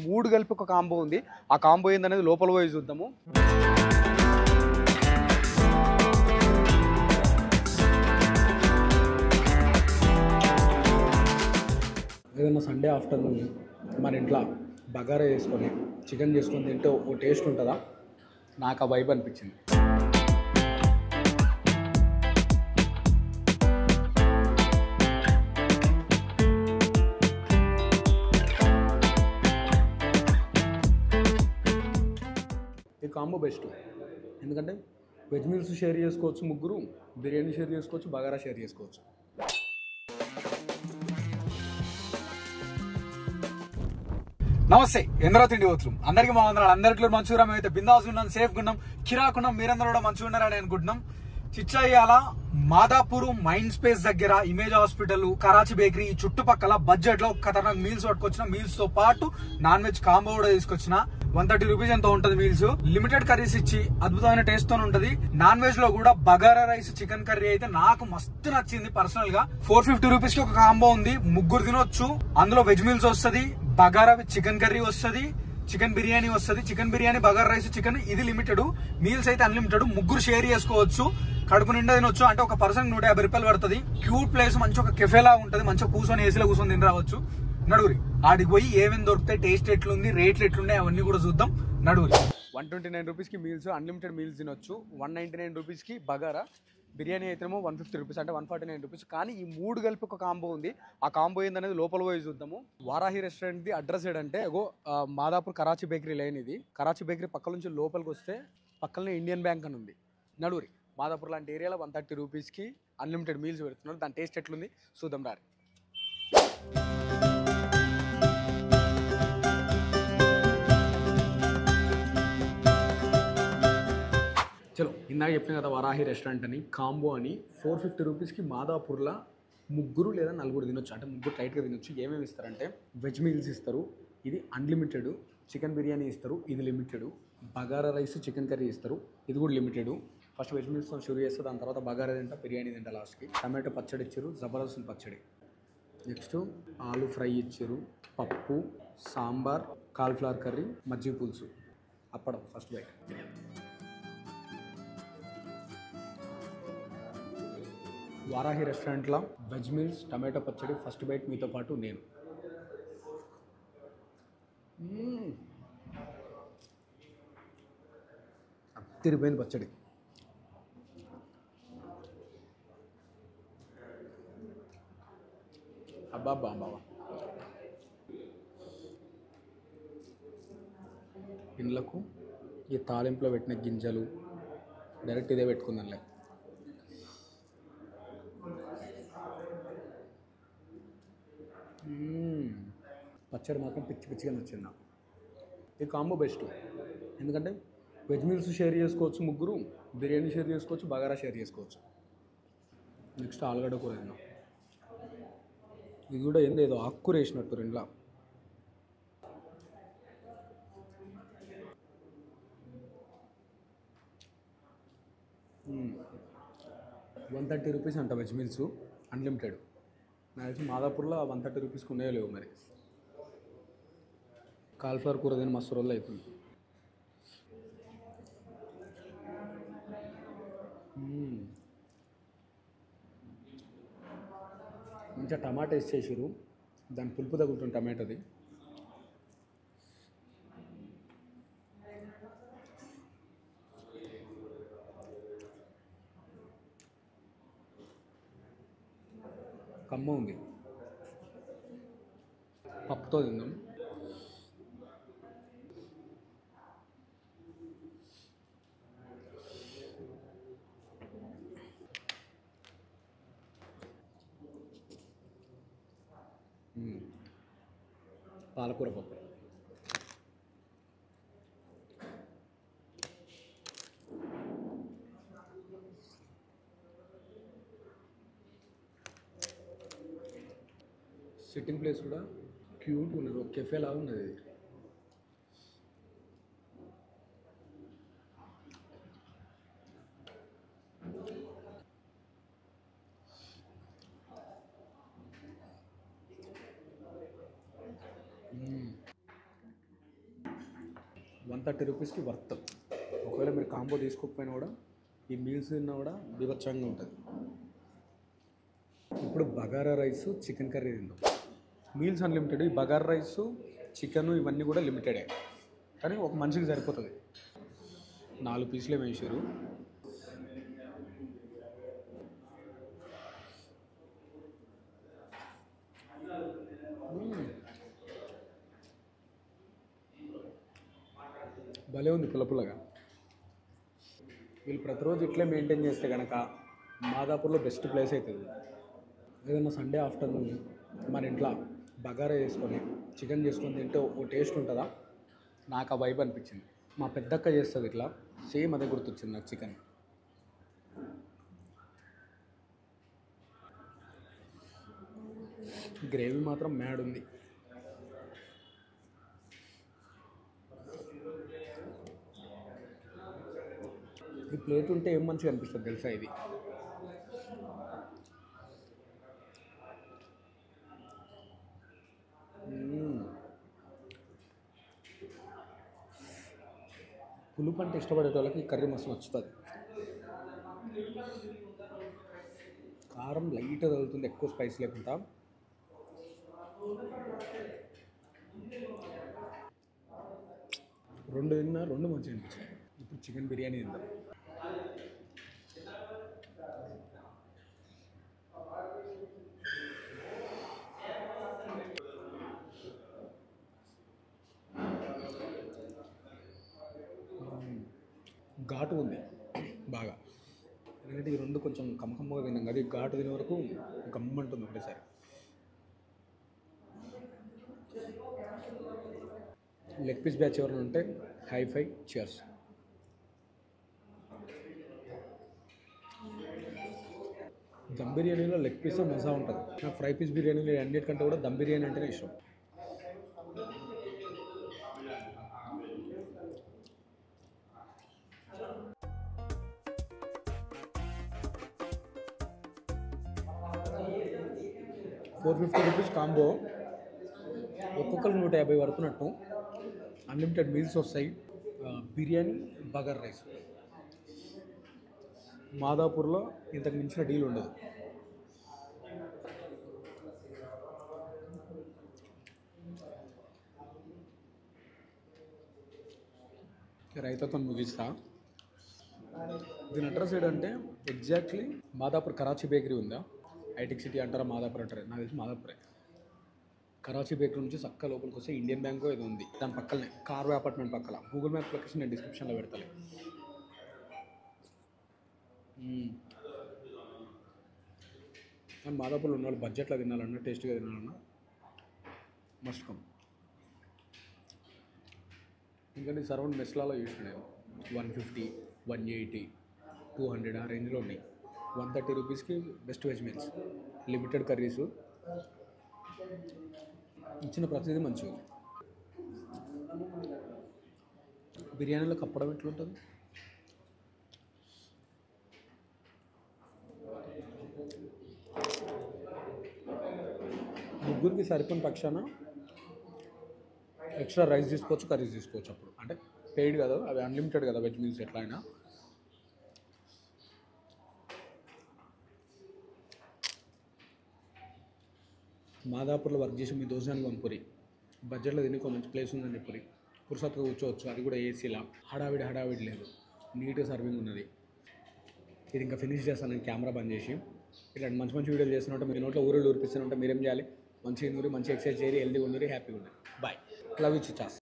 మూడు కలిపి ఒక కాంబో ఉంది. ఆ కాంబో ఏందనేది లోపల పోయి చూద్దాము. ఏదైనా సండే ఆఫ్టర్నూన్ మన ఇంట్లో బగారా చేసుకొని చికెన్ చేసుకొని తింటే ఓ టేస్ట్ ఉంటుందా? నాకు ఆ వైబ్ అనిపించింది. ఈ కాంబో బెస్ట్, ఎందుకంటే వెజ్ మీల్స్ షేర్ చేసుకోవచ్చు ముగ్గురు, బిర్యానీ షేర్ చేసుకోవచ్చు, బగారా షేర్ చేసుకోవచ్చు. నమస్తే, ఎందరో తిండి పోతులు అందరికీ బాగున్నారు. అందరికీ మంచిగా మేమైతే బిందాస్ ఉన్నాం, సేఫ్గా ఉన్నాం, కిరాకున్నాం. మీరందరూ కూడా మంచిగా ఉన్నారని అనుకుంటున్నాం. చిచ్చయ్యాల మాదాపూర్ మైండ్ స్పేస్ దగ్గర ఇమేజ్ హాస్పిటల్, కరాచీ బేకరీ ఈ చుట్టుపక్కల బడ్జెట్ లో ఖతర్నాక్ మీల్స్ పట్టుకొచ్చిన. మీల్స్ తో పాటు నాన్ వెజ్ కాంబో కూడా తీసుకొచ్చిన. 130 రూపీస్ ఎంతో ఉంటది మీల్స్. లిమిటెడ్ కర్రీస్ ఇచ్చి అద్భుతమైన టేస్ట్ తో ఉంటది. నాన్ వెజ్ లో కూడా బగారా రైస్, చికెన్ కర్రీ అయితే నాకు మస్తు నచ్చింది పర్సనల్ గా. 450 రూపీస్ కి ఒక కాంబో ఉంది, ముగ్గురు తినొచ్చు. అందులో వెజ్ మీల్స్ వస్తుంది, బగారా విత్ చికెన్ కర్రీ వస్తుంది, చికెన్ బిర్యానీ వస్తుంది. Chicken biryani, bagara rice, chicken ఇది లిమిటెడ్. మీల్స్ అయితే అన్లిమిటెడ్, ముగ్గురు షేర్ చేసుకోవచ్చు. కడుపు నిండా తినొచ్చు. అంటే ఒక పర్సన్ 150 రూపాయలు పడుతుంది. క్యూట్ ప్లేస్, మంచి ఒక కెఫేలా ఉంటది. మంచిగా కూర్చొని ఏసీలో కూర్చొని తిని రావచ్చు. నడుగురి ఆడికి పోయి ఏమేమి దొరుకుతాయి, టేస్ట్ ఎట్లుంది, రేట్లు ఎట్లున్నాయి అవన్నీ కూడా చూద్దాం. నడుగురి. 129 రూపీస్ కి మీల్స్, అన్లిమిటెడ్ మీల్స్ తినొచ్చు. 199 రూపీస్ కి బగారా, బిర్యానీ అయితేమో 150 రూపీస్, అంటే 149 రూపీస్. కానీ ఈ మూడు కలిపి ఒక కాంబో ఉంది. ఆ కాంబో ఏందనేది లోపల పోయి చూద్దాము. వారాహి రెస్టారెంట్ ది అడ్రస్ ఏంటంటే మాదాపూర్ కరాచీ బేకరీ లైన్ ఇది. కరాచీ బేకరీ పక్కల నుంచి లోపలికి వస్తే పక్కనే ఇండియన్ బ్యాంక్ అని ఉంది. నడుగురి. మాదాపూర్ లాంటి ఏరియాలో 130 రూపీస్కి అన్లిమిటెడ్ మీల్స్ పెడుతున్నారు. దాని టేస్ట్ ఎట్లుంది చూద్దాం రారి. చలో, ఇందాక చెప్పిన కదా వారాహి రెస్టారెంట్ అని, కాంబో అని. 450 రూపీస్కి మాదాపూర్లో ముగ్గురు లేదా నలుగురు తినొచ్చు. అంటే ముగ్గురు టైట్గా తినొచ్చు. ఏమేమి ఇస్తారంటే వెజ్ మీల్స్ ఇస్తారు, ఇది అన్లిమిటెడ్. చికెన్ బిర్యానీ ఇస్తారు, ఇది limited. Bagara rice, chicken curry ఇస్తారు, ఇది కూడా లిమిటెడ్. ఫస్ట్ వెజ్ మీల్స్తో షురూ చేస్తే దాని తర్వాత బగారా తింటా, బిర్యానీ తింటా లాస్ట్కి. టమాటో పచ్చడి ఇచ్చారు, జబర్దస్త్ పచ్చడి. నెక్స్ట్ ఆలు ఫ్రై ఇచ్చారు, పప్పు, సాంబార్, కాలీఫ్లవర్ కర్రీ, మజ్జిగ పులుసు, అప్పడం ఫస్ట్ బైట్. వారాహి రెస్టారెంట్లో వెజ్ మీల్స్, టమాటో పచ్చడి, ఫస్ట్ బైట్ మీతో పాటు నేను. తిరిగిపోయింది పచ్చడి. అబ్బా బాబా, ఇండ్లకు ఈ తాలింపులో పెట్టిన గింజలు డైరెక్ట్ ఇదే పెట్టుకుందాంలే. పచ్చడి మాత్రం పిచ్చి పిచ్చిగా నచ్చింది నాకు. ఈ కాంబో బెస్ట్, ఎందుకంటే వెజ్ మీల్స్ షేర్ చేసుకోవచ్చు ముగ్గురు, బిర్యానీ షేర్ చేసుకోవచ్చు, బగారా షేర్ చేసుకోవచ్చు. నెక్స్ట్ ఆలుగడ్డ కూర తిన్నాం. ఇది కూడా ఏదో ఆకుకూర వేసినట్టు రెండులా. $130 రూపీస్ అంట వెజ్ మీల్స్, అన్లిమిటెడ్. నాకు తెలిసి మాదాపూర్లో 130 రూపీస్కి ఉన్నాయో లేవు మరి. కాలీఫ్లవర్ కూర తిని మస్తు రోజులు అవుతుంది. మంచిగా టమాటా వేసి చేసారు, దాని పులుపు తగులుతుంది టమాటోది. కమ్మ ఉంది. పప్పుతో తిందాం. పాలకూర పప్పు. సిట్టింగ్ ప్లేస్ కూడా క్యూట్ ఉన్నది, ఒక కెఫే లాగా ఉన్నది. రూపీస్కి వర్త్. ఒకవేళ మీరు కాంబో తీసుకోకపోయినా కూడా ఈ మీల్స్ తిన్నా కూడా బీభత్సంగా ఉంటుంది. ఇప్పుడు బగారా రైస్ చికెన్ కర్రీ తిందాం. మీల్స్ అన్లిమిటెడ్, ఈ బగారా రైస్ చికెన్ ఇవన్నీ కూడా లిమిటెడే, కానీ ఒక మనిషికి సరిపోతుంది. 4 పీసులే వేసారు. భలే ఉంది పుల్లపుల్లగా. వీళ్ళు ప్రతిరోజు ఇట్లే మెయింటైన్ చేస్తే కనుక మాదాపూర్లో బెస్ట్ ప్లేస్ అవుతుంది. ఏదైనా సండే ఆఫ్టర్నూన్ మన ఇంట్లో బగారా చేసుకొని చికెన్ చేసుకొని తింటే ఓ టేస్ట్ ఉంటుందా. నాకు ఆ వైబ్ అనిపించింది. మా పెద్దక్క చేస్తుంది ఇట్లా, సేమ్ అదే గుర్తొచ్చింది నాకు చికెన్. గ్రేవీ మాత్రం మ్యాడ్ ఉంది. ఈ ప్లేట్ ఉంటే ఏం మంచిగా అనిపిస్తుంది తెలుసా ఇది. పులుపు అంటే ఇష్టపడే వాళ్ళకి కర్రీ మస్తు నచ్చుతుంది. కారం లైట్గా తగులుతుంది, ఎక్కువ స్పైస్ లేకుండా. రెండు మంచిగా అనిపించాయి. ఇప్పుడు చికెన్ బిర్యానీ తిందాం. ఘాటు ఉంది బాగా, ఎందుకంటే ఈ రెండు కొంచెం కమ్మకమ్మగా తిన్నాం కదా, ఈ ఘాటు తినే వరకు గమ్మంటుంది ఒకటేసారి. లెగ్ పీస్ బ్యాచ్ ఎవరైనా ఉంటే హై-ఫై చియర్స్. దమ్ బిర్యానీలో లెగ్ పీస్ మజా ఉంటుంది. నాకు ఫ్రై పీస్ బిర్యానీలో అన్నిటికంటే కూడా దమ్ బిర్యానీ అంటేనే ఇష్టం. ₹450 కాంబో, ఒక్కొక్కరికి 150 వరకున్నట్టు. అన్లిమిటెడ్ మీల్స్ వస్తాయి. బిర్యానీ, బగారా రైస్. మాదాపూర్లో ఇంతకు మించిన డీల్ ఉండదు. రైతాతో ముగిస్తా. దీని అడ్రస్ ఏంటంటే ఎగ్జాక్ట్లీ మాదాపూర్ కరాచీ బేకరీ ఉందా, హైటెక్ సిటీ అంటారా మాదాపూర్ అంటారా, నాకు తెలిసి మాదాపూరే. కరాచీ బేకరీ నుంచి చక్క లోపలికి వస్తే ఇండియన్ బ్యాంక్ ఇది ఉంది, దాని పక్కనే కార్వే అపార్ట్మెంట్ పక్కన. గూగుల్ మ్యాప్ లొకేషన్ నేను డిస్క్రిప్షన్లో పెడతాను. కానీ మాదాపూర్లో ఉన్న వాళ్ళు బడ్జెట్లో తినాలన్నా, టేస్ట్గా తినాలన్నా మస్ట్ కమ్. ఇంకా సరౌండ్ మెస్లాలో చూసిన నేను 150, 180, 200 ఆ రేంజ్లో ఉన్నాయి. ₹130 best veg meals, limited curries, ఇచ్చిన ప్రతిదీ మంచిగా ఉంది. బిర్యానీలో కప్పడం ఎట్లుంటుంది. ముగ్గురికి సరిపోయిన పక్షాన ఎక్స్ట్రా రైస్ తీసుకోవచ్చు, కర్రీస్ తీసుకోవచ్చు. అప్పుడు అంటే పెయిడ్ కదా, అవి అన్లిమిటెడ్ కదా వెజ్ మీల్స్ ఎట్లా అయినా. మాదాపూర్లో వర్క్ చేసి మీ దోసానికి పంపురి, బడ్జెట్లో తిని ఒక మంచి ప్లేస్ ఉందని చెప్పి పురుసత్తుగా కూర్చోవచ్చు. అది కూడా ఏసీలా, హడావిడి లేదు, నీట్గా సర్వింగ్ ఉన్నది. ఇది ఇంకా ఫినిష్ చేస్తాను నేను కెమెరా బంద్ చేసి. ఇలాంటి మంచి మంచి వీడియోలు చేస్తున్నట్టు మీ నోట్లో ఊరిలో ఊరిపిస్తున్నట్టు మీరేం చేయాలి, మంచిగా నూరి మంచి ఎక్సర్సైజ్ చేయాలి, హెల్తీగా ఉండి హ్యాపీగా ఉండాలి. Bye, love you Chichas.